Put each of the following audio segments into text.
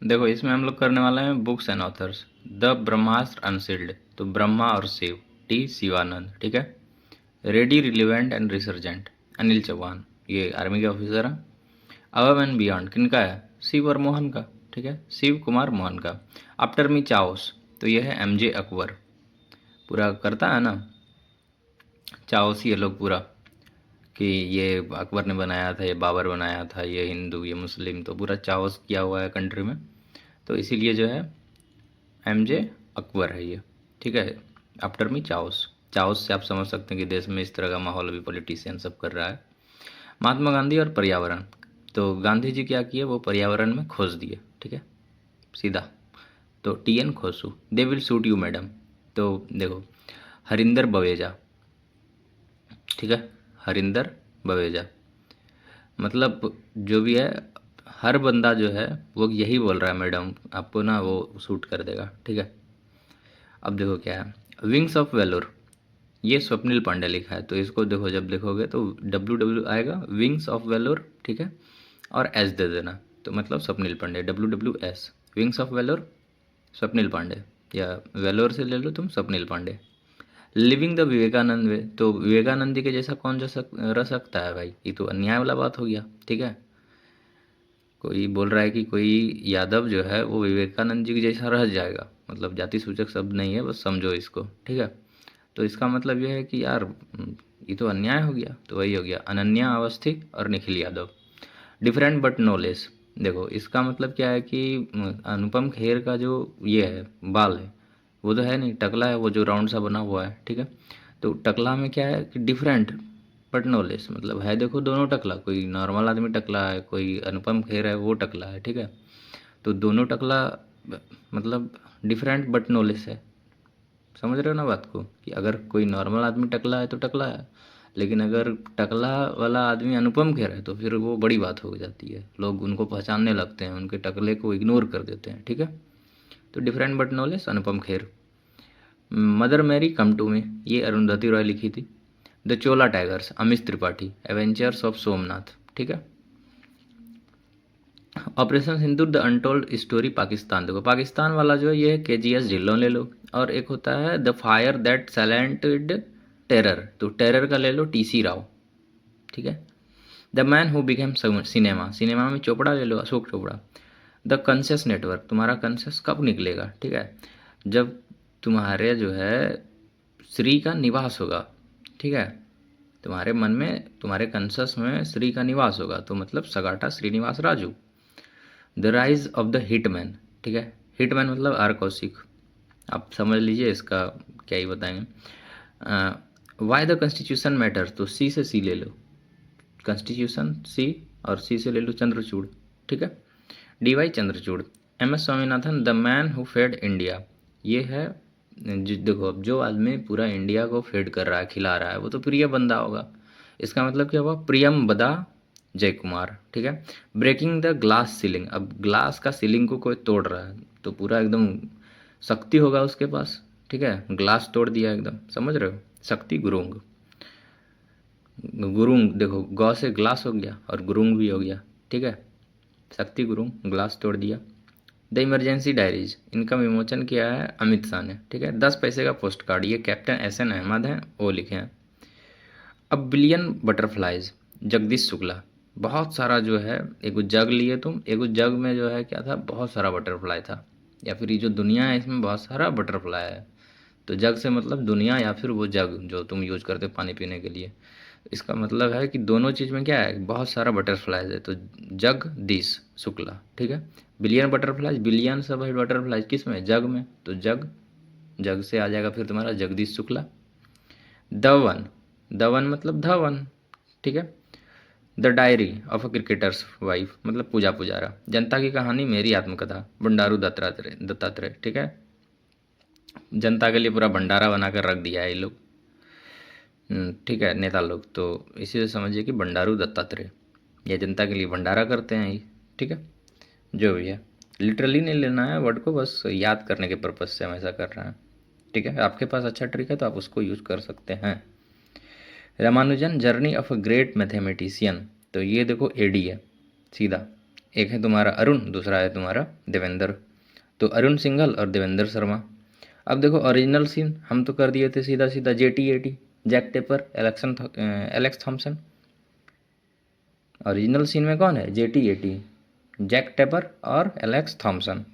देखो इसमें हम लोग करने वाले हैं books and authors. The Brahmastra unsealed, तो ब्रह्मा और शिव, टी शिवानंद, ठीक है। Ready, relevant and resurgent, Anil Chauhan, ये आर्मी के ऑफिसर हैं। अबव एंड बियॉन्ड किनका है? शिव और मोहन का, ठीक है, शिव कुमार मोहन का। आफ्टर मी चाओस, तो ये है एमजे अकबर, पूरा करता है ना चाओस ये लोग पूरा, कि ये अकबर ने बनाया था, ये बाबर बनाया था, ये हिंदू, ये मुस्लिम, तो पूरा चाओस किया हुआ है कंट्री में। तो इसीलिए जो है एमजे अकबर है ये, ठीक है। आफ्टर मी चाओस, चाओस से आप समझ सकते हैं कि देश में इस तरह का माहौल अभी पॉलिटिशियन सब कर रहा है। महात्मा गांधी और पर्यावरण, तो गांधी जी क्या किए, वो पर्यावरण में खोज दिए, ठीक है, सीधा। तो T N Khoshoo, they will suit you madam, तो देखो हरिंदर बवेजा, ठीक है, हरिंदर बवेजा, मतलब जो भी है, हर बंदा जो है वो यही बोल रहा है मैडम, आपको ना वो सूट कर देगा, ठीक है। अब देखो क्या है, विंग्स ऑफ वेलोर, ये स्वप्निल पांडे लिखा है, तो इसको देखो जब देखोगे तो डब्ल्यू डब्ल्यू आएगा, विंग्स ऑफ वेलोर, ठीक है, और एस दे देना, तो मतलब Swapnil Pandey, W W S, wings of valour Swapnil Pandey, या वेलोर से ले लो तुम Swapnil Pandey. Living the Vivekananda way, तो विवेकानंद जी के जैसा कौन रह सकता है भाई, ये तो अन्याय वाला बात हो गया, ठीक है। कोई बोल रहा है कि कोई यादव जो है वो विवेकानंद जी के जैसा रह जाएगा, मतलब जाति सूचक शब्द नहीं है, बस समझो इसको, ठीक है। तो इसका मतलब ये है कि यार ये तो अन्याय हो गया, तो वही हो गया अनन्या अवस्थी और Nikhil Yadav. Different but no less, देखो इसका मतलब क्या है कि अनुपम खेर का जो ये है बाल है, वो तो है नहीं, टकला है, वो जो राउंड सा बना हुआ है, ठीक है। तो टकला में क्या है कि डिफरेंट बट नो लेस, मतलब है देखो दोनों टकला, कोई नॉर्मल आदमी टकला है, कोई अनुपम खेर है वो टकला है, ठीक है। तो दोनों टकला मतलब डिफरेंट बट नो लेस है, समझ रहे हो ना बात को, कि अगर कोई नॉर्मल आदमी टकला है तो टकला है, लेकिन अगर टकला वाला आदमी अनुपम खेर है तो फिर वो बड़ी बात हो जाती है, लोग उनको पहचानने लगते हैं, उनके टकले को इग्नोर कर देते हैं, ठीक है। तो different but knowledge Anupam Kher. Mother Mary come to me, ये अरुंधति रॉय लिखी थी। The Chola tigers Amit Tripathi, avengers of Somnath, ठीक है। Operation Sindoor the untold story Pakistan, देखो पाकिस्तान वाला जो है ये के जी एस ढिल्लों ले लो, और एक होता है the fire that silenced terror, तो टेरर का ले लो टी सी राव, ठीक है। The man who became cinema, cinema में चोपड़ा ले लो, Ashok Chopra. The conscious network, तुम्हारा कंसियस कब निकलेगा, ठीक है, जब तुम्हारे जो है श्री का निवास होगा, ठीक है, तुम्हारे मन में, तुम्हारे कंसियस में श्री का निवास होगा, तो मतलब Sagata Srinivas Raju. The rise of the hitman, ठीक है, हिटमैन मतलब आर कौशिक, आप समझ लीजिए इसका क्या ही बताएंगे। वाई द कॉन्स्टिट्यूशन मैटर, तो सी से सी ले लो, कॉन्स्टिट्यूशन सी, और सी से ले लो चंद्रचूड़, ठीक है, D Y Chandrachud. M S Swaminathan the man who fed India, ये है देखो अब जो आदमी पूरा इंडिया को फेड कर रहा है, खिला रहा है, वो तो प्रिय बंदा होगा, इसका मतलब क्या हुआ, प्रियम बदा जय कुमार, ठीक है। ब्रेकिंग द ग्लास सीलिंग, अब ग्लास का सीलिंग को कोई तोड़ रहा है तो पूरा एकदम शक्ति होगा उसके पास, ठीक है, ग्लास तोड़ दिया एकदम, समझ रहे हो, शक्ति गुरुंग। गुरुंग देखो गौ से ग्लास हो गया और गुरुंग भी हो गया, ठीक है, शक्ति गुरुंग ग्लास तोड़ दिया। द इमरजेंसी डायरीज, इनका विमोचन किया है अमित शाह ने, ठीक है। 10 पैसे का पोस्ट कार्ड, ये कैप्टन एस एन अहमद हैं वो लिखे हैं। अब बिलियन बटरफ्लाइज, जगदीश शुक्ला, बहुत सारा जो है, एक जग लिए तुम, एक जग में जो है क्या था, बहुत सारा बटरफ्लाई था, या फिर ये जो दुनिया है इसमें बहुत सारा बटरफ्लाई है, तो जग से मतलब दुनिया या फिर वो जग जो तुम यूज करते हो पानी पीने के लिए, इसका मतलब है कि दोनों चीज़ में क्या है, बहुत सारा बटरफ्लाइज है, तो जगदीश शुक्ला, ठीक है। बिलियन बटरफ्लाइज, बिलियन सब है बटरफ्लाइज किस में, जग में, तो जग, जग से आ जाएगा फिर तुम्हारा जगदीश शुक्ला। धवन, धवन मतलब धवन, ठीक है। The diary of a cricketers wife, मतलब पूजा पुजारा। जनता की कहानी मेरी आत्मकथा, बंडारू दत्तात्रेय दत्तात्रेय, ठीक है, जनता के लिए पूरा भंडारा बनाकर रख दिया है ये लोग, ठीक है, नेता लोग, तो इसी से समझिए कि बंडारू दत्तात्रेय, ये जनता के लिए भंडारा करते हैं ये, ठीक है, जो भी है, लिटरली नहीं लेना है वर्ड को, बस याद करने के पर्पज़ से हम ऐसा कर रहे हैं, ठीक है, आपके पास अच्छा ट्रिक है तो आप उसको यूज़ कर सकते हैं। Ramanujan journey of a great mathematician, तो ये देखो एडी है सीधा, एक है तुम्हारा अरुण, दूसरा है तुम्हारा देवेंद्र। तो अरुण सिंघल और देवेंद्र शर्मा। अब देखो ओरिजिनल सीन हम तो कर दिए थे सीधा सीधा JT80, Jack Tapper, Alex Thomson. Original scene में कौन है? JT80, जैक टेपर और Alex Thomson.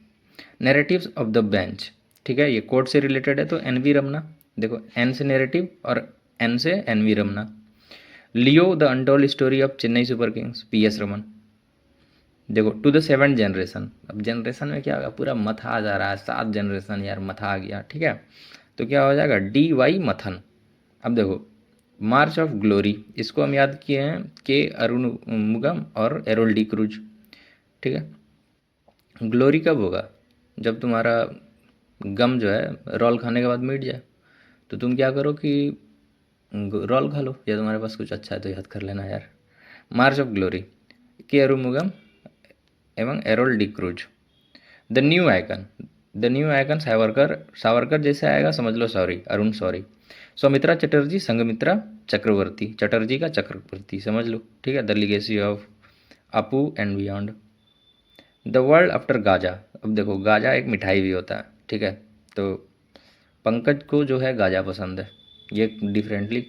Narratives of the bench, ठीक है, ये कोर्ट से रिलेटेड है तो NV रमना। देखो N से नैरेटिव और N से NV Ramana. Leo the untold story of Chennai super kings, PS Raman. देखो टू द सेवन जनरेशन, अब जनरेशन में क्या होगा, पूरा मथा आ जा रहा है, 7 जनरेशन यार, मथा आ गया, ठीक है। तो क्या हो जाएगा, DY मथन। अब देखो मार्च ऑफ ग्लोरी, इसको हम याद किए हैं के अरुण मुगम और एरोल डी क्रूज, ठीक है। ग्लोरी कब होगा, जब तुम्हारा गम जो है रोल खाने के बाद मिट जाए, तो तुम क्या करो कि रोल खा लो, या तुम्हारे पास कुछ अच्छा है तो याद कर लेना यार। मार्च ऑफ ग्लोरी, के अरुमुगम एवं Errol D'Cruz. The new icon, the new icon Savarkar, Savarkar जैसे आएगा समझ लो सॉरी, अरुण सॉरी। सौमित्रा चटर्जी, संघमित्रा चक्रवर्ती, चटर्जी का चक्रवर्ती समझ लो, ठीक है। The legacy of Apu and beyond. The world after Gaza, अब देखो गाजा एक मिठाई भी होता है, ठीक है। तो पंकज को जो है गाजा पसंद है, ये डिफरेंटली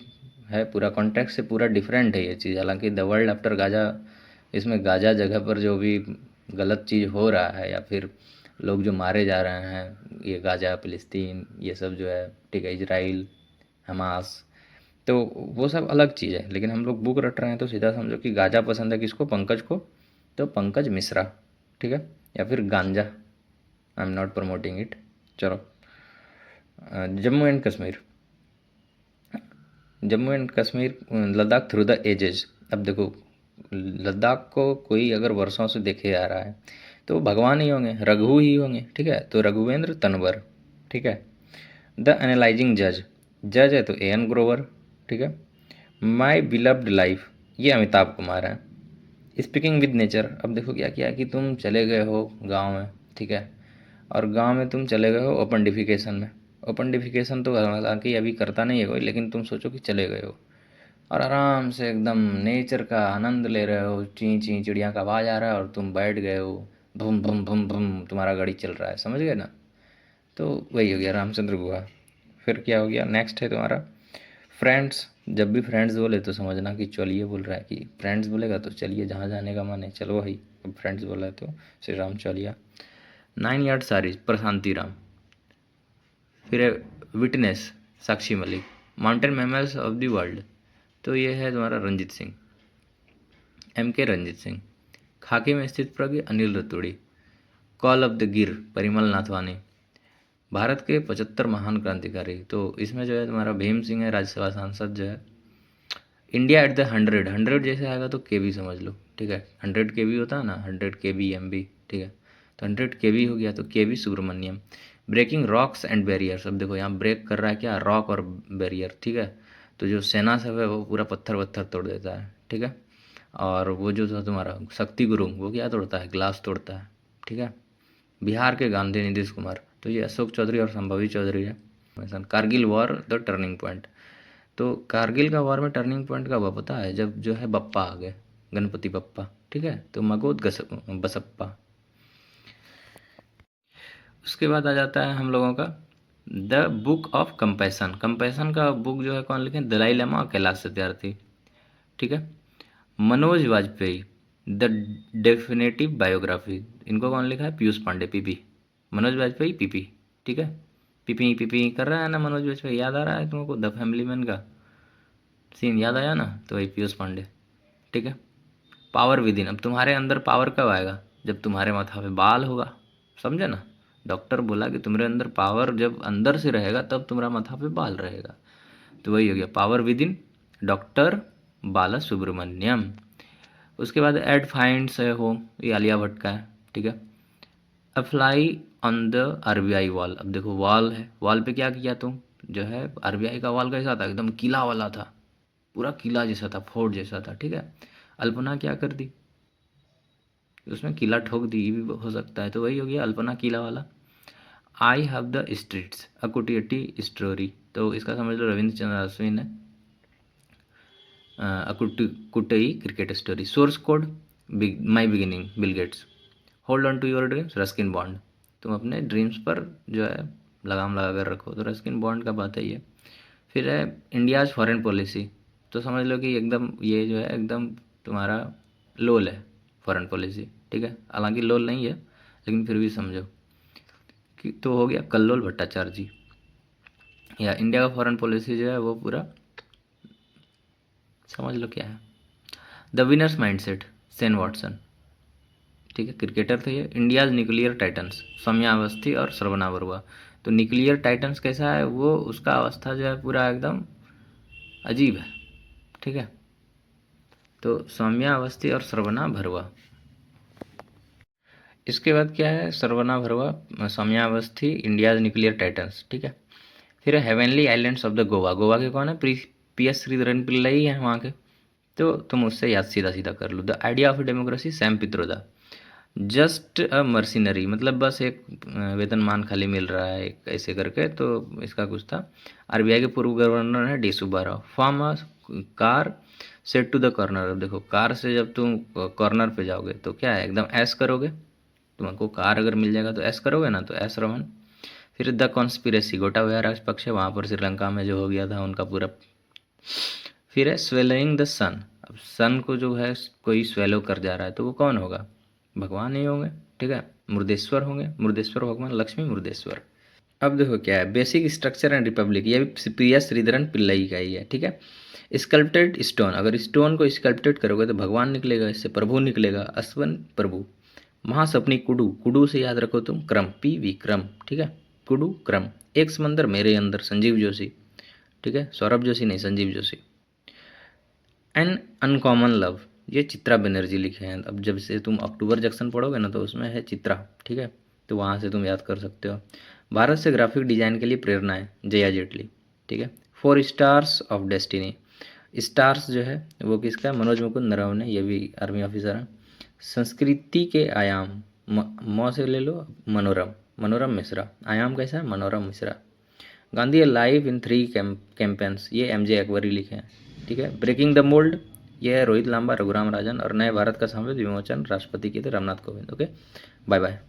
है, पूरा कॉन्टेक्स्ट से पूरा डिफरेंट है ये चीज़। हालांकि द वर्ल्ड आफ्टर गाजा, इसमें गाजा जगह पर जो भी गलत चीज़ हो रहा है या फिर लोग जो मारे जा रहे हैं, ये गाजा, फिलिस्तीन, ये सब जो है, ठीक है, इजराइल, हमास, तो वो सब अलग चीज़ है। लेकिन हम लोग बुक रट रहे हैं तो सीधा समझो कि गाजा पसंद है किसको, पंकज को। तो पंकज मिश्रा, ठीक है, या फिर गांजा, I am not promoting it. चलो Jammu and Kashmir, Jammu and Kashmir, Ladakh through the ages. अब देखो लद्दाख को कोई अगर वर्षों से देखे आ रहा है तो भगवान ही होंगे, रघु ही होंगे, ठीक है। तो रघुवेंद्र तनवर, ठीक है। द एनालाइजिंग जज, जज है तो AN ग्रोवर, ठीक है। माई बिलव्ड लाइफ, ये अमिताभ कुमार है। स्पीकिंग विद नेचर, अब देखो क्या किया कि तुम चले गए हो गांव में, ठीक है, और गांव में तुम चले गए हो ओपन डिफिकेशन में। ओपन डिफिकेशन तो हालांकि अभी करता नहीं है कोई, लेकिन तुम सोचो कि चले गए हो और आराम से एकदम नेचर का आनंद ले रहे हो, ची ची चिड़िया का आवाज़ आ रहा है और तुम बैठ गए हो, भुम भुम भुम भुम तुम्हारा गाड़ी चल रहा है, समझ गए ना। तो वही हो गया रामचंद्र गुहा। फिर क्या हो गया, नेक्स्ट है तुम्हारा फ्रेंड्स। जब भी फ्रेंड्स बोले तो समझना कि चलिए बोल रहा है, कि फ्रेंड्स बोलेगा तो चलिए, जहाँ जाने का मन है चलो भाई। अब फ्रेंड्स बोला है तो श्री राम चलिया। 9 यार्ड सारीज, प्रशांति राम। फिर है witness, Sakshi Malik. Mountain mammals of the world, तो ये है तुम्हारा रंजीत सिंह, MK रंजीत सिंह। खाकी में स्थित प्रज्ञ, Anil Raturi. Call of the Gir, Parimal Nathwani. Bharat के 75 महान क्रांतिकारी, तो इसमें जो है तुम्हारा भीम सिंह है, राज्यसभा सांसद जो है। इंडिया एट द 100 जैसे आएगा तो KB समझ लो, ठीक है। 100 KB होता है ना, 100 KB MB, ठीक है। तो 100 KB हो गया तो KB Subramaniam. Breaking rocks and barriers, अब देखो यहाँ ब्रेक कर रहा है क्या, रॉक और बैरियर, ठीक है। तो जो सेना सब है वो पूरा पत्थर वत्थर तोड़ देता है, ठीक है। और वो जो था तुम्हारा शक्ति गुरुंग, वो क्या तोड़ता है, ग्लास तोड़ता है, ठीक है। बिहार के गांधी नीतीश कुमार, तो ये अशोक चौधरी और संभवी चौधरी है। Kargil war the turning point, तो कारगिल का वॉर में टर्निंग पॉइंट कब हुआ पता है, जब जो है बप्पा आ गए, गणपति बप्पा, ठीक है। तो मगोद बसप्पा। उसके बाद आ जाता है हम लोगों का the book of compassion. Compassion का बुक जो है कौन लिखे, दलाई लामा और कैलाश सत्यार्थी, ठीक है। Manoj Vajpayee, the definitive biography, इनको कौन लिखा है, पीयूष पांडे, PP। मनोज वाजपेयी PP, ठीक है। PP PP कर रहा है ना मनोज वाजपेयी, याद आ रहा है तुमको द फैमिली मैन का सीन, याद आया ना, तो वही पीयूष पांडे, ठीक है। पावर विद इन, अब तुम्हारे अंदर पावर कब आएगा, जब तुम्हारे माथा पे बाल होगा, समझे ना। डॉक्टर बोला कि तुम्हारे अंदर पावर जब अंदर से रहेगा तब तुम्हारा माथा पे बाल रहेगा, तो वही हो गया पावर विद इन, डॉक्टर बाला सुब्रमण्यम। उसके बाद एड फाइंड्स है हो, ये आलिया भट्ट का है, ठीक है। Apply on the RBI wall, अब देखो वॉल है, वॉल पे क्या किया तुम, जो है RBI का वॉल कैसा था, एकदम किला वाला था, पूरा किला जैसा था, फोर्ट जैसा था, ठीक है। अल्पना क्या कर दी, उसमें किला ठोक दी, ये भी हो सकता है, तो वही हो गया अल्पना किला वाला। आई हैव द स्ट्रीट्स, अकुटियटी स्टोरी, तो इसका समझ लो रविंद्र चंद्र अश्विन है। अकुटई cricket story. Source code, my beginning, Bill Gates. Hold on to your dreams, Ruskin Bond. तुम अपने ड्रीम्स पर जो है लगाम लगा कर रखो, तो रस्किन बॉन्ड का बात है ये। फिर है इंडियाज़ फॉरेन पॉलिसी, तो समझ लो कि एकदम ये जो है एकदम तुम्हारा लोल है फॉरेन पॉलिसी, ठीक है। हालांकि लोल नहीं है, लेकिन फिर भी समझो कि तो हो गया कल्लोल भट्टाचार्य जी। या इंडिया का फॉरेन पॉलिसी जो है वो पूरा समझ लो क्या है। The winners mindset, Shane Watson, ठीक है, क्रिकेटर थे ये। India's nuclear titans, Saumya Awasthi और श्रवणा बरुआ। तो न्यूक्लियर टाइटन्स कैसा है, वो उसका अवस्था जो है पूरा एकदम अजीब है, ठीक है। तो सौम्या अवस्थी और श्रवणा बरुआ। इसके बाद क्या है, Shravana Barua, Saumya Awasthi, India's nuclear titans, ठीक है। फिर heavenly islands of the Goa, Goa के कौन है, पी एस श्रीधरन पिल्लई है वहाँ के, तो तुम उससे याद सीधा सीधा कर लो। The idea of democracy, Sam Pitroda. Just a mercenary, मतलब बस एक वेतनमान खाली मिल रहा है एक ऐसे करके, तो इसका कुछ था। आरबीआई के पूर्व गवर्नर है D Subbarao. Form a car set to the corner. अब देखो कार से जब तुम कॉर्नर पे जाओगे तो क्या है, एकदम ऐस करोगे। तुमको कार अगर मिल जाएगा तो ऐस करोगे ना, तो ऐस रमन। फिर द कॉन्स्पिरेसी, गोटाबाया राजपक्षे, वहाँ पर श्रीलंका में जो हो गया था उनका पूरा। फिर है स्वेलोइंग द सन। अब सन को जो है कोई स्वेलो कर जा रहा है तो वो कौन होगा, भगवान ही होंगे, ठीक है। मुर्देश्वर होंगे, मुर्देश्वर भगवान, लक्ष्मी मुर्देश्वर। अब देखो क्या है, बेसिक स्ट्रक्चर एंड रिपब्लिक, ये भी प्रिया श्रीधरन पिल्लई का ही है, ठीक है। स्कल्प्टेड स्टोन, अगर स्टोन को स्कल्प्टेड करोगे तो भगवान निकलेगा, इससे प्रभु निकलेगा, अश्वन प्रभु। महासपनी कुडू, कुडू से याद रखो तुम क्रम, पी विक्रम, ठीक है, कुडू क्रम। एक समंदर मेरे अंदर, संजीव जोशी, ठीक है, सौरभ जोशी नहीं, Sanjeev Joshi. An uncommon love, ये चित्रा बनर्जी लिखे हैं। अब जब से तुम अक्टूबर जंक्शन पढ़ोगे ना तो उसमें है चित्रा, ठीक है, तो वहाँ से तुम याद कर सकते हो। भारत से ग्राफिक डिजाइन के लिए प्रेरणा है, जया जेटली, ठीक है। 4 स्टार्स ऑफ डेस्टिनी, स्टार्स जो है वो किसका, मनोज मुकुंद नरवणे, ये भी आर्मी ऑफिसर हैं। संस्कृति के आयाम, मौ से ले लो मनोरम, मनोरम मिश्रा। आयाम कैसा है, मनोरम Mishra. Gandhi live in 3 campaigns, ये एम जे अकबरी लिखे हैं, ठीक है। ब्रेकिंग द मोल्ड, ये है रोहित लांबा, रघुराम राजन। और नए भारत का साम्राज्य विमोचन, राष्ट्रपति के थे Ramnath Kovind. Okay, bye bye.